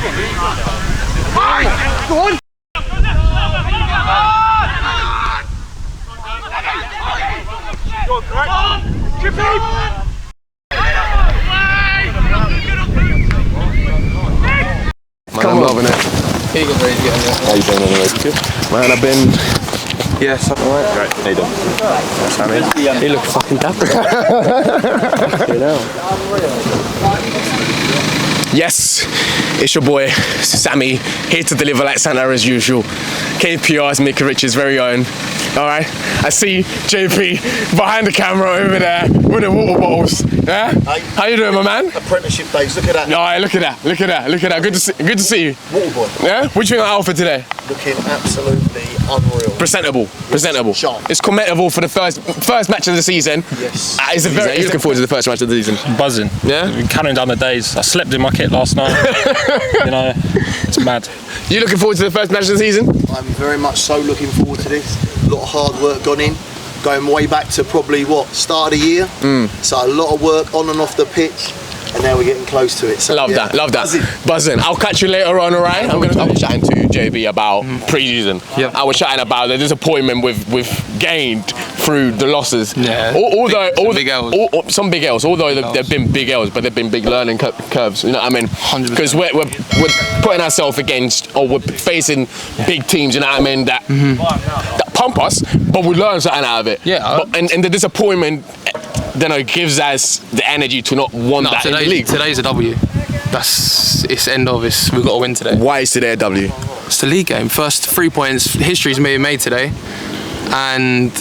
Go on! Man, I'm loving it. Here you go, Ray, get in there. How you doing anyway? Good. Man, I've been... Yes, I'm alright. Right, how you doing? Sammy? You look fucking dapper. You know. Yes, it's your boy, Sammy, here to deliver like Santa as usual. KPR's Mickey Rich's very own. Alright, I see JP behind the camera over there with the water bottles. Yeah? How you doing, my man? Apprenticeship days, look at that. Alright, look at that, look at that, look at that. Good to see you. Water boy. Yeah? What do you think of the outfit today? Looking absolutely unreal. Presentable, presentable. Sharp. It's commendable for the first match of the season. Yes. It's looking forward to the first match of the season. Buzzing. Yeah? Been counting down the days. I slept in my kit last night. You know, it's mad. You looking forward to the first match of the season? I'm very much so looking forward to this. A lot of hard work gone in. Going way back to probably, start of the year. So a lot of work on and off the pitch. And now we're getting close to it. So, Love that. Buzzing. I'll catch you later on, alright? I was chatting to JB about pre-season. Yeah. I was chatting about the disappointment we've gained through the losses. Yeah. Some big L's. Although they've been big L's, but they've been big learning curves. You know what I mean? 100%. Because we're putting ourselves against, or we're facing big teams. You know what I mean? That pump us, but we learn something out of it. Yeah. And the disappointment, gives us the energy to not want that in the league. Today's a W. It's end of. We've got to win today. Why is today a W? It's the league game. First 3 points. History's being made today, and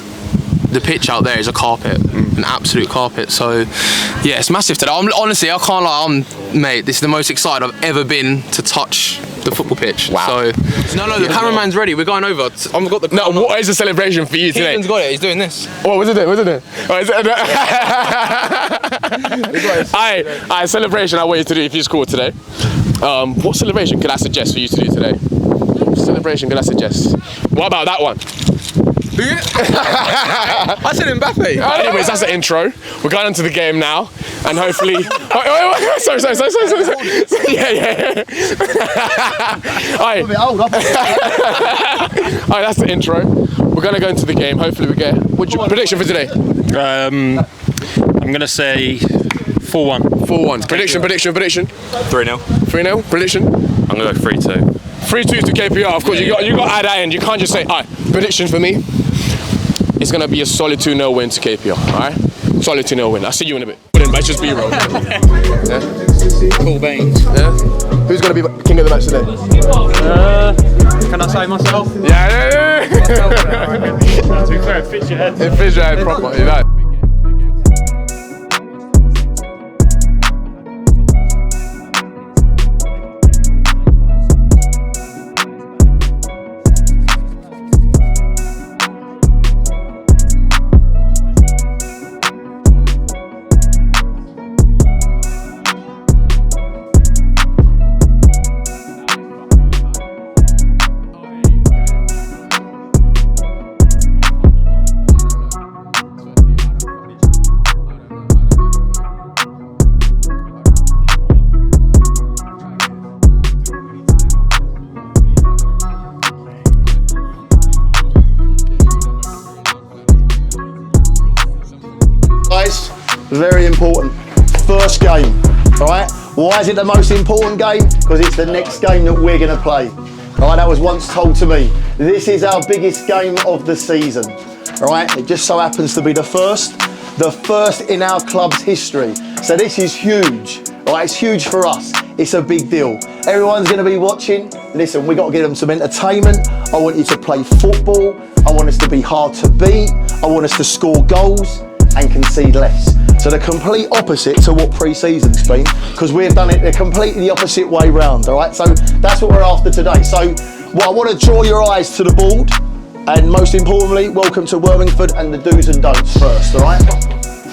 the pitch out there is a carpet, an absolute carpet. So yeah, it's massive today. Honestly, I can't lie. Mate, this is the most excited I've ever been to touch the football pitch. Wow. So no, the cameraman's ready. We're going over. I've got the. No, what is the celebration for you today? Keegan's got it. He's doing this. Oh, what's it doing? Alright, celebration I want you to do if you score today. What celebration could I suggest for you to do today? What celebration could I suggest? What about that one? I said Mbappe. Anyways, that's the intro. We're going into the game now, and hopefully. Sorry. Yeah. Alright, that's the intro. We're gonna go into the game. Hopefully, we get. What's your prediction for today? I'm gonna say 4-1. 4-1. Prediction. 3-0. 3-0. Prediction. I'm gonna go 3-2. 3-2 to KPR. Of course, you got to add that in. You can't just say, alright. Prediction for me. It's gonna be a solid 2-0 win to KPR. Alright. Solid 2-0 win. I'll see you in a bit. It's just B-roll. Yeah. Cool Baines. Yeah. Who's gonna be king of the match today? Can I say myself? Yeah. To be fair, it fits your head. It fits your head proper. You know. Very important. First game, all right? Why is it the most important game? Because it's the next game that we're going to play. All right, that was once told to me. This is our biggest game of the season. All right, it just so happens to be the first in our club's history. So this is huge. All right, it's huge for us. It's a big deal. Everyone's going to be watching. Listen, we got to give them some entertainment. I want you to play football. I want us to be hard to beat. I want us to score goals and concede less. So the complete opposite to what pre-season's been, because we've done it the completely opposite way round, all right? So that's what we're after today. So I want to draw your eyes to the board, and most importantly, welcome to Wormingford and the do's and don'ts first, all right?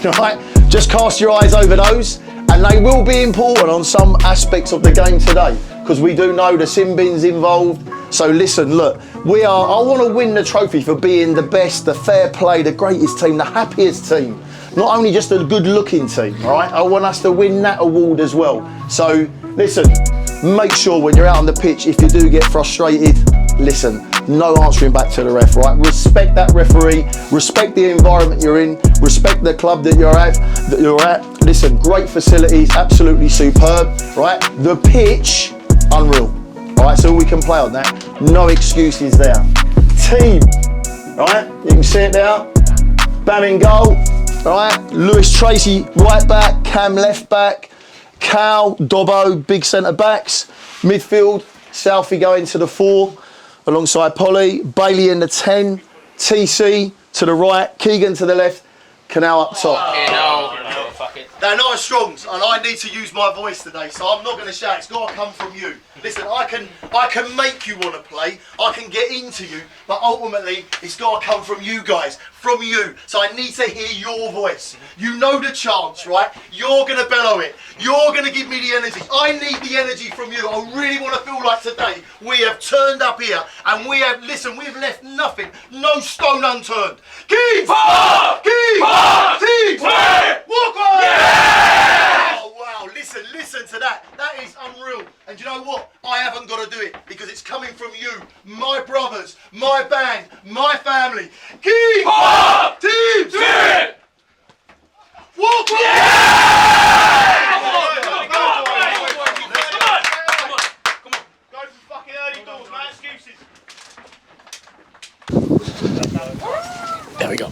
All right? Just cast your eyes over those, and they will be important on some aspects of the game today, because we do know the sin bin's involved. So listen, look, I want to win the trophy for being the best, the fair play, the greatest team, the happiest team. Not only just a good looking team, all right? I want us to win that award as well. So listen, make sure when you're out on the pitch, if you do get frustrated, listen, no answering back to the ref, right? Respect that referee, respect the environment you're in, respect the club that you're at. Listen, great facilities, absolutely superb, right? The pitch, unreal, all right? So we can play on that. No excuses there. Team, right? You can see it there. Bam in goal, all right? Lewis Tracy, right back, Cam left back, Cal, Dobbo, big centre backs. Midfield, Southie going to the 4, alongside Polly, Bailey in the 10, TC to the right, Keegan to the left, Canal up top. They're not as strong, and I need to use my voice today, so I'm not going to shout. It's got to come from you. Listen, I can make you want to play, I can get into you, but ultimately it's got to come from you guys, from you. So I need to hear your voice. You know the chants, right? You're going to bellow it. You're going to give me the energy. I need the energy from you. I really want to feel like today we have turned up here and we have, listen, we've left nothing, no stone unturned. Keep! Keep! Keep! Workhorse! Yeah! Oh wow, listen to that. That is unreal. And you know what? I haven't got to do it because it's coming from you, my brothers, my band, my family. Keep! Team! Team! Workhorse! Yeah! Come on! Go for fucking early doors, no excuses. There we go.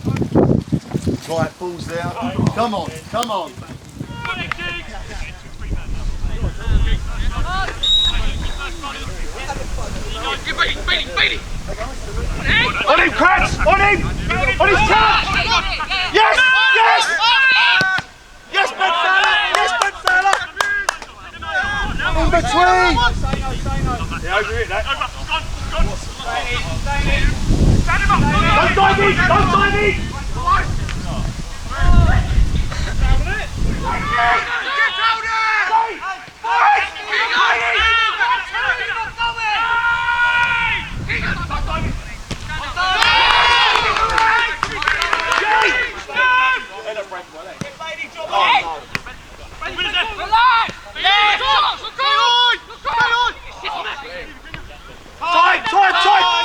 Right, balls there. Come on, come on. On him, Kratz! On him! On his touch! Yes! Yes! Yes, Bedfella! Yes, Bedfella! In between! Yeah, over it, that. Don't dive in! Don't dive in! Time!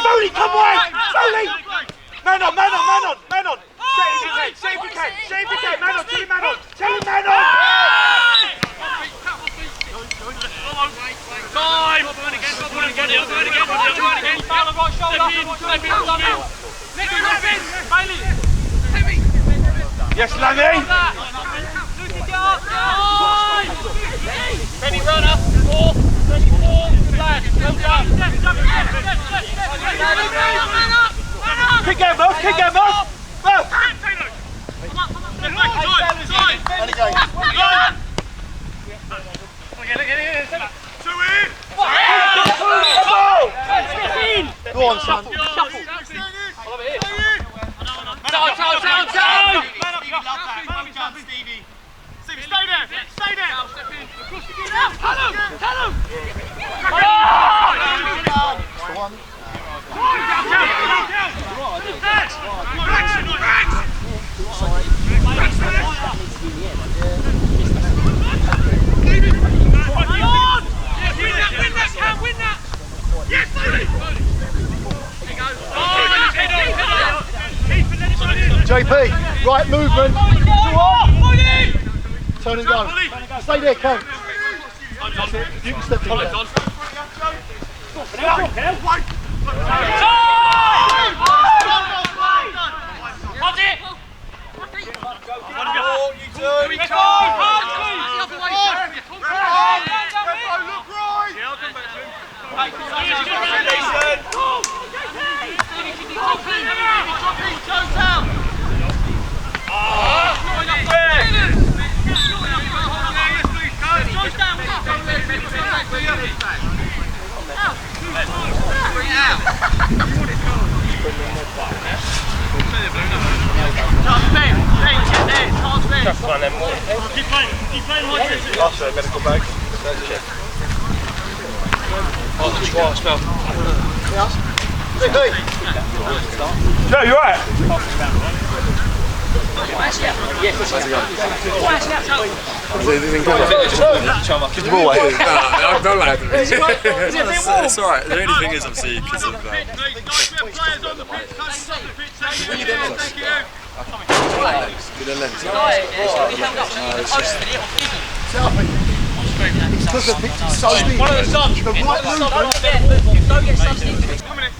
Foley, come away! Foley! Man on! Save if you can! Man on! Tell him man on! Time! Yes, Lanny! Ready, runner! 4, 34, flash! Kick game, Murph! Kick game, Murph! Murph! Go on, son. Stevie, stay there! Stay there! Win that! Yes, JP, right movement. Turn and go. Stay there, Ken. You can step in there. Medical bag. Joe, you alright? Keep the ball away. No, don't lie to me. It's alright. The only thing is, obviously, because of. Because the pitch is so big. One of the subs. The right movement. Don't get subs in. Come in.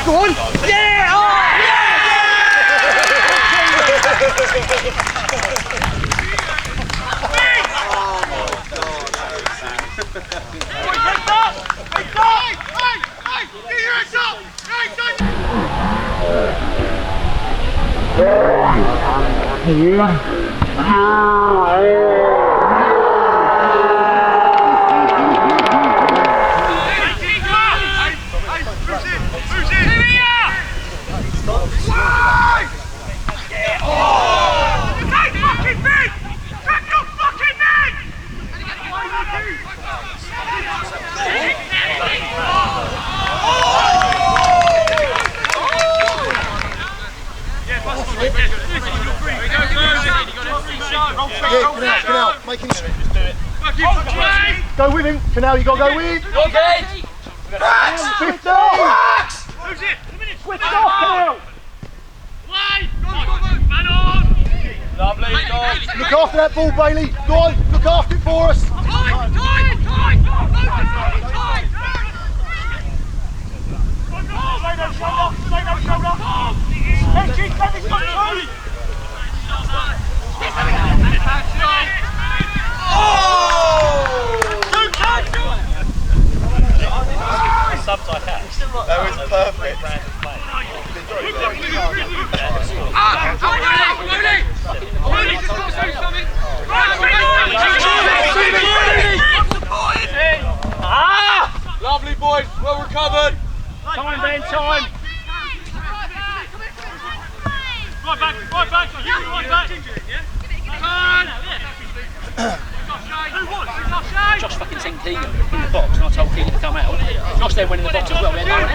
Go on! Yeah! Oh! Get out. Making sure. Go with him. For now, you got to go with. Okay! 15. Who's it? Switch it off now! Lovely, Look after that ball, Bailey. Go on, look after it for us. That was perfect. Lovely boys, well recovered. Time, Ben, time. Right back. Right back. Josh fucking sent Keegan in the box and I told Keegan to come out. Josh then went in the box as well. We had no one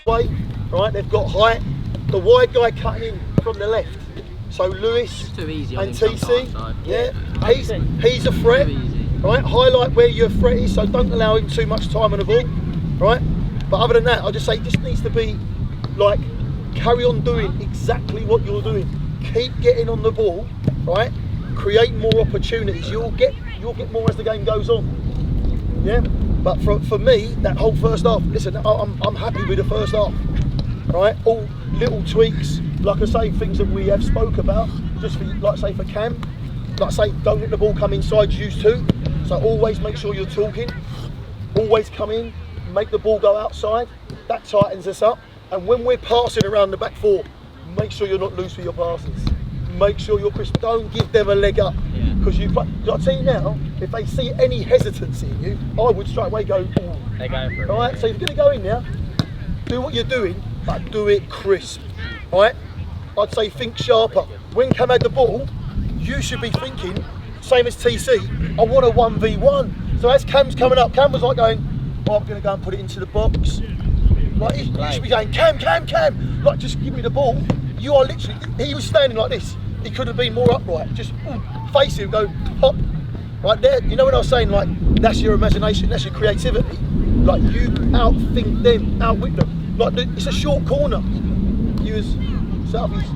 Way, right, they've got height. The wide guy cutting in from the left. So Lewis too easy, and TC, he's a threat. Right, highlight where your threat is, so don't allow him too much time on the ball. Right, but other than that, I just say it just needs to be like carry on doing exactly what you're doing. Keep getting on the ball, right? Create more opportunities. You'll get more as the game goes on. Yeah. But for me, that whole first half. Listen, I'm happy with the first half. Right. All little tweaks, like I say, things that we have spoke about. Just for like say for Cam, like say don't let the ball come inside you too. So always make sure you're talking. Always come in, make the ball go outside. That tightens us up. And when we're passing around the back four, make sure you're not loose with your passes. Make sure you're crisp. Don't give them a leg up. Because I'll tell you now, if they see any hesitancy in you, I would straight away go, ooh. They're going for it. Alright, so if you're going to go in there, do what you're doing, but do it crisp. Alright? I'd say think sharper. When Cam had the ball, you should be thinking, same as TC, I want a 1v1. So as Cam's coming up, Cam was like going, oh, I'm going to go and put it into the box. Like, you should be going, Cam. Like, just give me the ball. You are literally, he was standing like this. He could have been more upright. Just face him, go, hop. Right there, you know when I was saying like that's your imagination, that's your creativity. Like you outthink them, outwit them. Like it's a short corner. You as Southeast.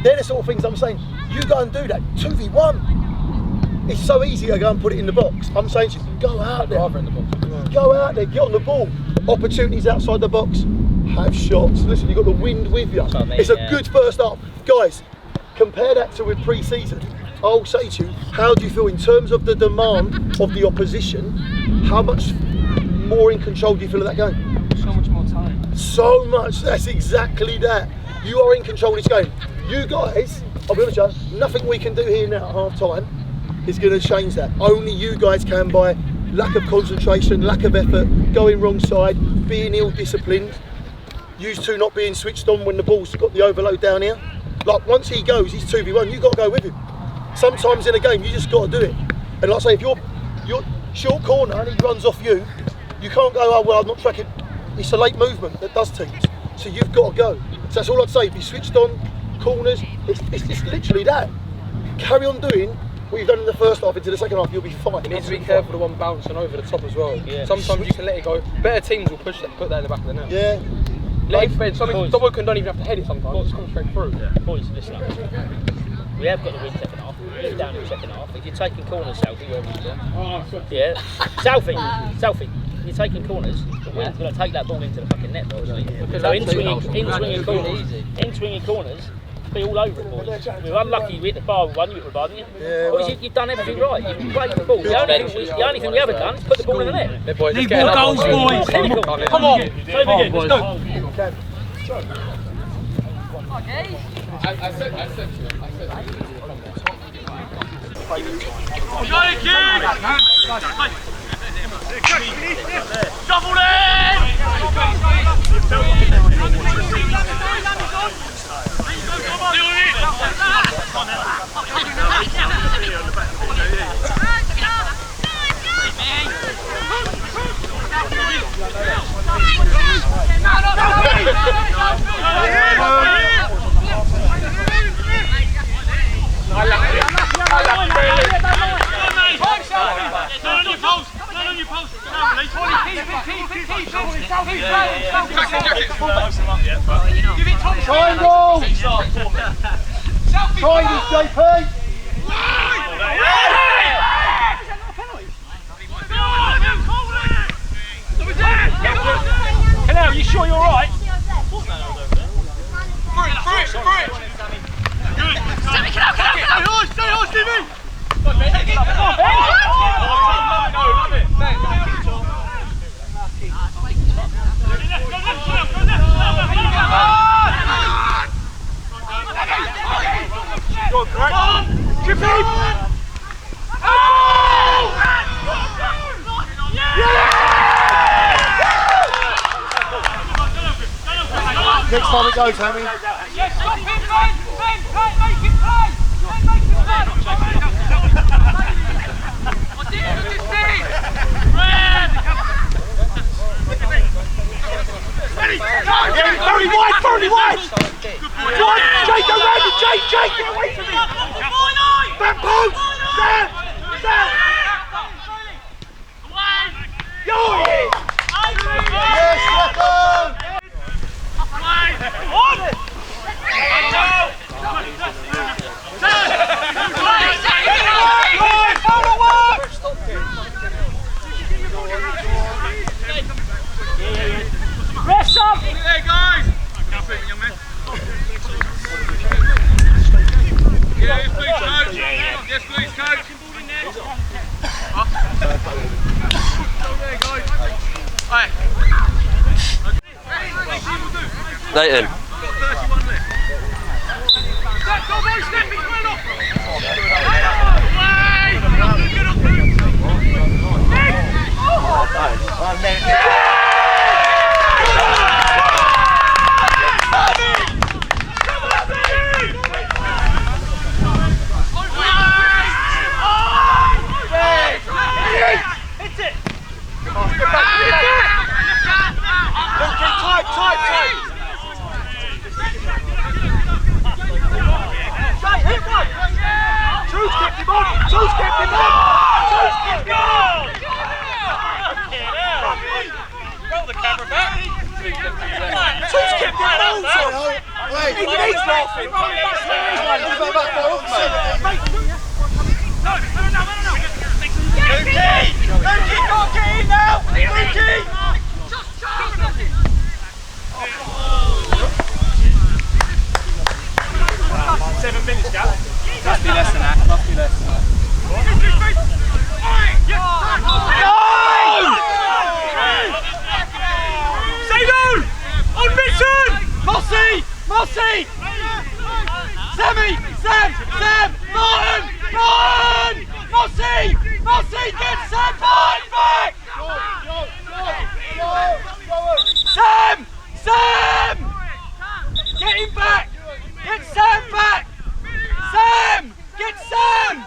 They're the sort of things I'm saying. You go and do that 2v1. It's so easy to go and put it in the box. I'm saying to you, go out there. Go out there, get on the ball. Opportunities outside the box. Have shots. Listen, you've got the wind with you. It's a good first half. Guys, compare that to with pre-season. I'll say to you, how do you feel in terms of the demand of the opposition? How much more in control do you feel of that game? So much more time. So much, that's exactly that. You are in control of this game. You guys, I'll be honest with you, nothing we can do here now at half time is going to change that. Only you guys can by lack of concentration, lack of effort, going wrong side, being ill-disciplined, you two not being switched on when the ball's got the overload down here. Like once he goes, he's 2v1, you've got to go with him. Sometimes in a game, you just got to do it. And like I say, if you're short corner and he runs off you, you can't go, oh well, I'm not tracking. It's a late movement that does teams. So you've got to go. So that's all I'd say. Be switched on, corners, it's literally that. Carry on doing what you've done in the first half into the second half, you'll be fine. You need to be careful the one bouncing over the top as well. Yeah. Sometimes you can let it go. Better teams will push that, put that in the back of the net. Yeah. Let it fed. Someone don't even have to head it sometimes. Just come straight through. Yeah. Boys, listen up. We have got the win second half. We're down in the second half. If you're taking corners, Southie, wherever you're yeah. Southie. If you're taking corners, the wind's going to take that ball into the fucking net, obviously. So in-swinging corners, be all over it, boys. We were unlucky we hit the bar with one, you hit the bar, didn't you? Yeah, well, you've done everything right. You've played the ball. The only thing we haven't done is put the ball in the net. Yeah, boys, Need more goals, boys. Come on. Let's go. Double in! Triangle! Triangle, JP! Hello, are you sure you're right? Next time it goes, Hammy. Yes, stop him, Ben! Ben, make him play! Ben, make him play! What did you just say? Red! Very wide! Jake, go round it, Jake, get away from me! Back post! Sam! Yo! Yes, Stefan! Rest up! There, guys! Young man. Yes, please, coach. Yes, please, coach. There, guys. Alright. Nathan. Choose kept him on! Must be less than that. Must be less than that. On mission! Mossy! Sammy! Sam! Martin! Mossy! Get Sam Martin back! Sam! Get him back! Get Sam back! Sam! Get Sam!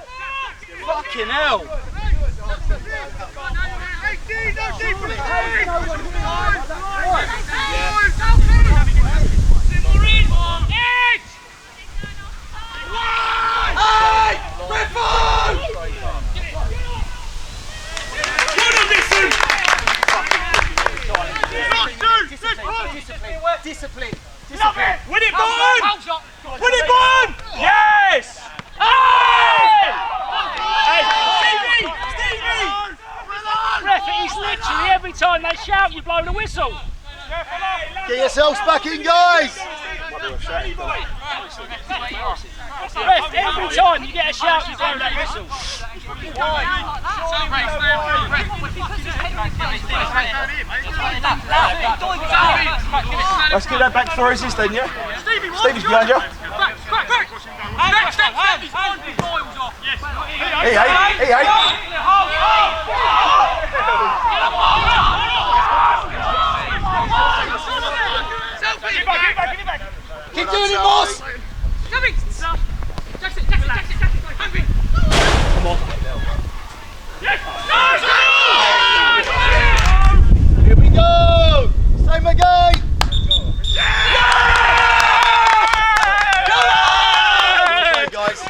Fucking hell! Discipline. Win it, Bolton! Yes! Stevie! Ref, it's literally every time they shout, you blow the whistle. Get yourselves back in, guys. Ref, every time you get a shout, you blow that whistle. Let's get that back for resist then, yeah? Stevie's behind you. He ain't. Keep doing it, boss! Come on. Here we go. Same again. Guys.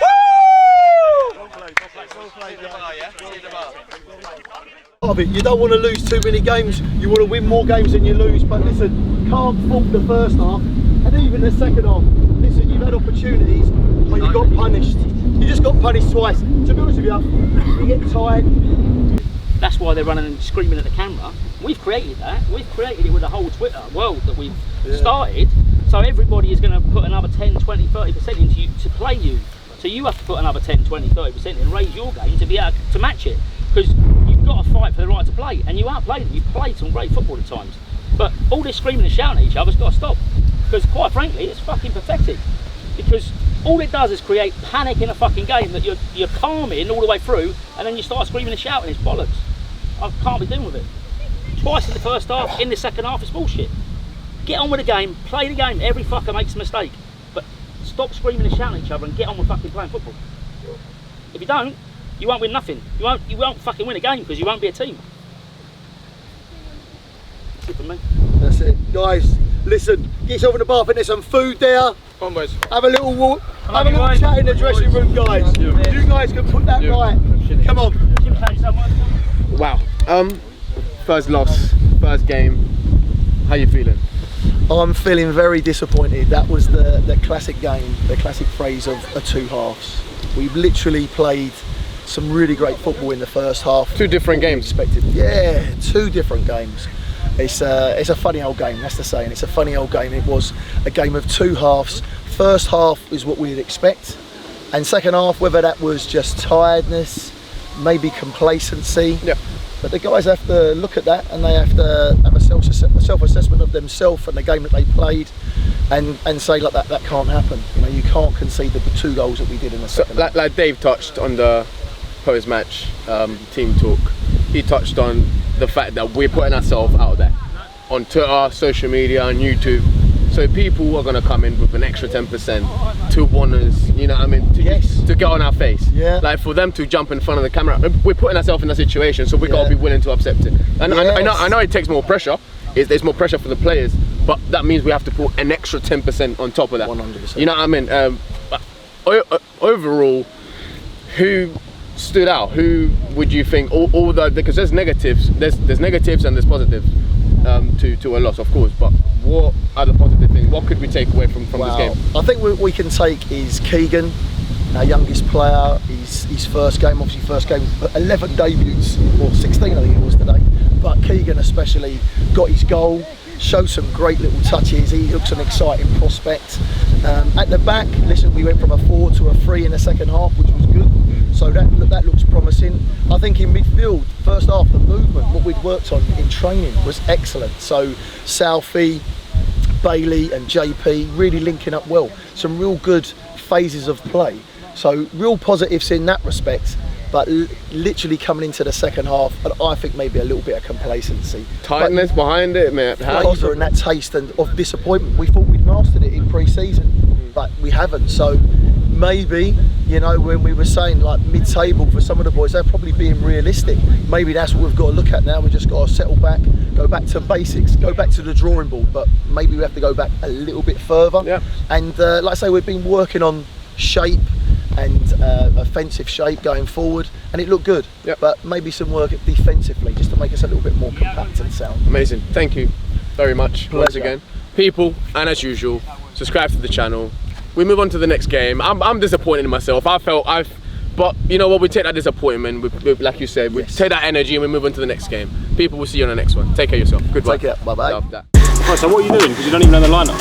You don't want to lose too many games. You want to win more games than you lose. But listen, can't fault the first half and even the second half. Listen, you've had opportunities, but you got punished. You just got punished twice. To be honest with you, you get tired. That's why they're running and screaming at the camera. We've created that. We've created it with the whole Twitter world that we've started. So everybody is going to put another 10, 20, 30% into you to play you. So you have to put another 10, 20, 30% in and raise your game to be able to match it. Because you've got to fight for the right to play. And you outplayed them. You've played some great football at times. But all this screaming and shouting at each other's got to stop. Because quite frankly, it's fucking pathetic. Because all it does is create panic in a fucking game that you're calming all the way through, and then you start screaming and shouting. It's bollocks. I can't be dealing with it. Twice in the first half, in the second half, it's bullshit. Get on with the game, play the game. Every fucker makes a mistake, but stop screaming and shouting at each other and get on with fucking playing football. If you don't, you won't win nothing. You won't fucking win a game because you won't be a team. That's it for me. That's it, guys. Listen, get yourself in the bar. I think there's some food there. Come on, boys. Have a little walk. Have a little chat in the dressing room, guys. You guys can put that right. Come on. Wow. First loss, first game. How you feeling? I'm feeling very disappointed. That was the classic game, the classic phrase of two halves. We've literally played some really great football in the first half. Two different games. Expected. Yeah, two different games. It's a funny old game, that's the saying. It's a funny old game. It was a game of two halves. First half is what we'd expect, and second half, whether that was just tiredness, maybe complacency. Yeah. But the guys have to look at that, and they have to have a self-assessment of themselves and the game that they played, and say like that can't happen. You know, you can't concede the two goals that we did in the second half. Like Dave touched on the post-match team talk. He touched on the fact that we're putting ourselves out there on Twitter, social media, and YouTube. So people are going to come in with an extra 10% to want us, you know what I mean, to get on our face. Yeah. Like for them to jump in front of the camera, we're putting ourselves in a situation, so we got to be willing to accept it. And I know it takes more pressure. There's more pressure for the players, but that means we have to put an extra 10% on top of that. 100%. You know what I mean? Overall, who stood out? Who would you think? Because there's negatives and there's positives to a loss, of course. But what are the positive things What could we take away from this game? I think what we can take is Keegan, our youngest player, his first game, obviously first game, 11 debuts, or 16 I think it was today, but Keegan especially got his goal, showed some great little touches. He looks an exciting prospect. At the back, listen, we went from a 4 to a 3 in the second half, which was good. So that looks promising. I think in midfield, first half, the movement, what we'd worked on in training was excellent. So Southie, Bailey and JP really linking up well. Some real good phases of play. So real positives in that respect. But literally coming into the second half, and I think maybe a little bit of complacency. Tightness behind it, man. Flavour and that taste of disappointment. We thought we'd mastered it in pre-season, but we haven't. So maybe, you know, when we were saying like mid-table for some of the boys, they're probably being realistic. Maybe that's what we've got to look at now. We've just got to settle back, go back to basics, go back to the drawing board. But maybe we have to go back a little bit further. Yeah. And like I say, we've been working on shape and offensive shape going forward, and it looked good. Yep. But maybe some work defensively just to make us a little bit more compact and sound. Amazing. Thank you very much once Pleasure. again. People, and as usual, subscribe to the channel. We move on to the next game. I'm disappointed in myself. But you know what? We take that disappointment, like you said, we take that energy and we move on to the next game. People, will see you on the next one. Take care of yourself. Goodbye. Take care. Bye-bye. Love that. Right, so what are you doing? Because you don't even know the lineup.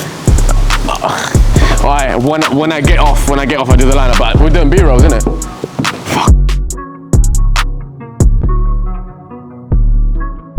Alright, when I get off, I do the lineup. But we're doing B-rolls, innit? Fuck.